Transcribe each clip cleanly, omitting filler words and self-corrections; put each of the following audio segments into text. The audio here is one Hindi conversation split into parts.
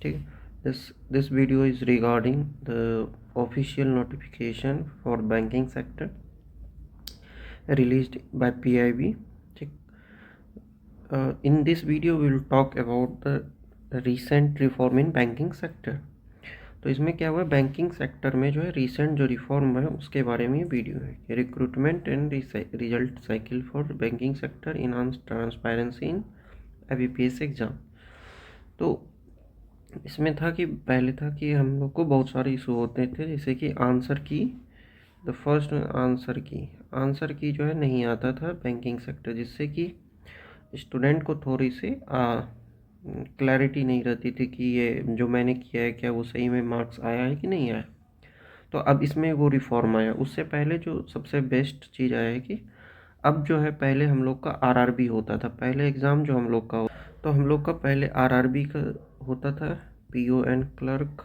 ठीक है। this video is regarding the official notification for banking sector released by PIB. ठीक। in this video we will talk about the recent reform in banking sector. तो इसमें क्या हुआ, बैंकिंग सेक्टर में जो है रिसेंट जो रिफॉर्म है उसके बारे में वीडियो है। Recruitment and result cycle for banking sector, enhance transparency in IBPS exam. तो इसमें था कि पहले था कि हम लोग को बहुत सारे इशू होते थे, जैसे कि आंसर की, द फर्स्ट आंसर की जो है नहीं आता था बैंकिंग सेक्टर, जिससे कि स्टूडेंट को थोड़ी सी क्लैरिटी नहीं रहती थी कि ये जो मैंने किया है क्या वो सही में मार्क्स आया है कि नहीं आया। तो अब इसमें वो रिफॉर्म आया। उससे पहले जो सबसे बेस्ट चीज़ आया है कि अब जो है, पहले हम लोग का RRB होता था, पहले एग्ज़ाम जो हम लोग का, तो हम लोग का पहले RRB का होता था, PO एंड क्लर्क,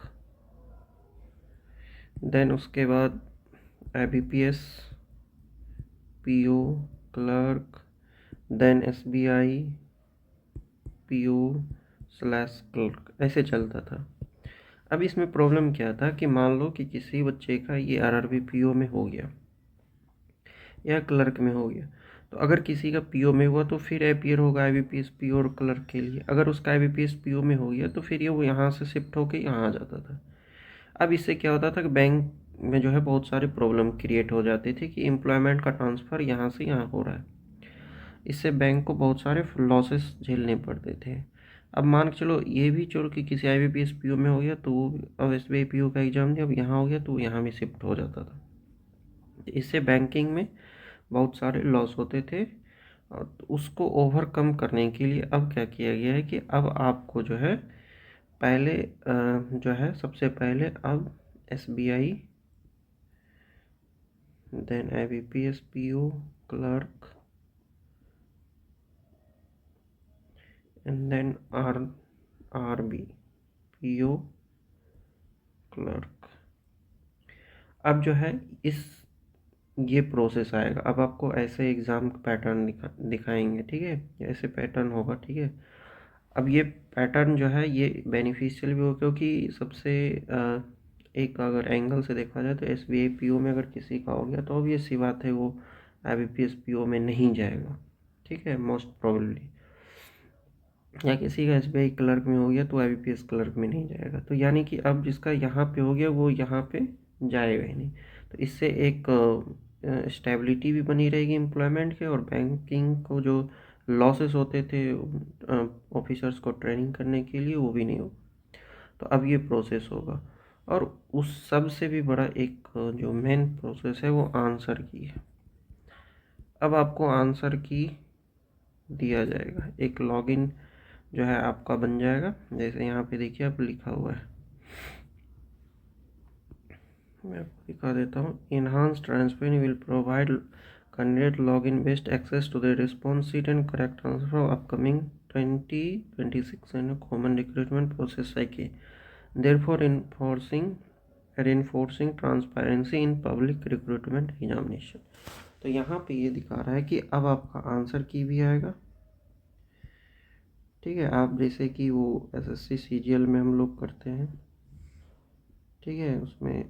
देन उसके बाद IBPS, PO clerk, then SBI, PO/क्लर्क, ऐसे चलता था। अब इसमें प्रॉब्लम क्या था कि मान लो कि किसी बच्चे का ये RRB PO में हो गया या क्लर्क में हो गया, तो अगर किसी का PO में हुआ तो फिर अपियर होगा IBPS PO और क्लर्क के लिए। अगर उसका IBPS PO में हो गया तो फिर ये वो यहाँ से शिफ्ट होकर यहाँ आ जाता था। अब इससे क्या होता था कि बैंक में जो है बहुत सारे प्रॉब्लम क्रिएट हो जाते थे कि एम्प्लॉयमेंट का ट्रांसफ़र यहाँ से यहाँ हो रहा है। इससे बैंक को बहुत सारे लॉसेस झेलने पड़ते थे। अब मान के चलो, ये भी चलो कि किसी IBPS PO में हो गया तो वो अब SBI PO का एग्ज़ाम दिया, अब यहाँ हो गया तो यहाँ भी शिफ्ट हो जाता था। इससे बैंकिंग में बहुत सारे लॉस होते थे। और उसको ओवरकम करने के लिए अब क्या किया गया है कि अब आपको जो है पहले जो है सबसे पहले अब SBI, then IBPS PO clerk, and then RRB PO clerk. अब जो है ये प्रोसेस आएगा। अब आपको ऐसे एग्ज़ाम पैटर्न दिखाएंगे, ठीक है, ऐसे पैटर्न होगा, ठीक है। अब ये पैटर्न जो है ये बेनिफिशियल भी हो, क्योंकि सबसे एक अगर एंगल से देखा जाए तो SBI PO में अगर किसी का हो गया तो ऑब्वियस सी बात है वो IBPS PO में नहीं जाएगा, ठीक है, मोस्ट प्रोबेबली। या किसी का SBI क्लर्क में हो गया तो IBPS क्लर्क में नहीं जाएगा। तो यानी कि अब जिसका यहाँ पे हो गया वो यहाँ पे जाएगा ही नहीं। तो इससे एक स्टेबिलिटी भी बनी रहेगी एम्प्लॉयमेंट के, और बैंकिंग को जो लॉसेस होते थे ऑफिसर्स को ट्रेनिंग करने के लिए, वो भी नहीं होगा। तो अब ये प्रोसेस होगा। और उस सब से भी बड़ा एक जो मेन प्रोसेस है वो आंसर की है। अब आपको आंसर की दिया जाएगा, एक लॉगिन जो है आपका बन जाएगा। जैसे यहाँ पे देखिए आप लिखा हुआ है, मैं आपको दिखा देता हूँ। Enhance transparency will provide candidate login based access to the response sheet and correct answer for upcoming 2026 and common recruitment process cycle, therefore reinforcing transparency in public recruitment examination. तो यहाँ पे ये दिखा रहा है कि अब आपका आंसर की भी आएगा, ठीक है। आप जैसे कि वो SSC CGL में हम लोग करते हैं, ठीक है, उसमें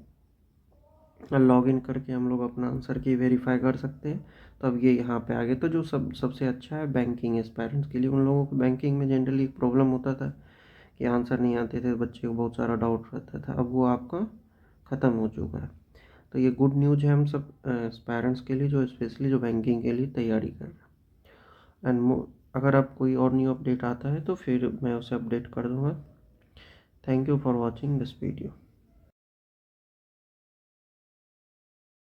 लॉगिन करके हम लोग अपना आंसर की वेरीफाई कर सकते हैं। तो अब ये यहाँ पे आ गए। तो जो सबसे अच्छा है बैंकिंग एस्पायरेंट्स के लिए, उन लोगों को बैंकिंग में जनरली प्रॉब्लम होता था कि आंसर नहीं आते थे, बच्चे को बहुत सारा डाउट रहता था, अब वो आपका ख़त्म हो चुका है। तो ये गुड न्यूज़ है हम सब एस्पायरेंट्स के लिए, जो स्पेशली जो बैंकिंग के लिए तैयारी कर रहे हैं। एंड अगर आप कोई और न्यू अपडेट आता है तो फिर मैं उसे अपडेट कर दूँगा। Thank you for watching this video.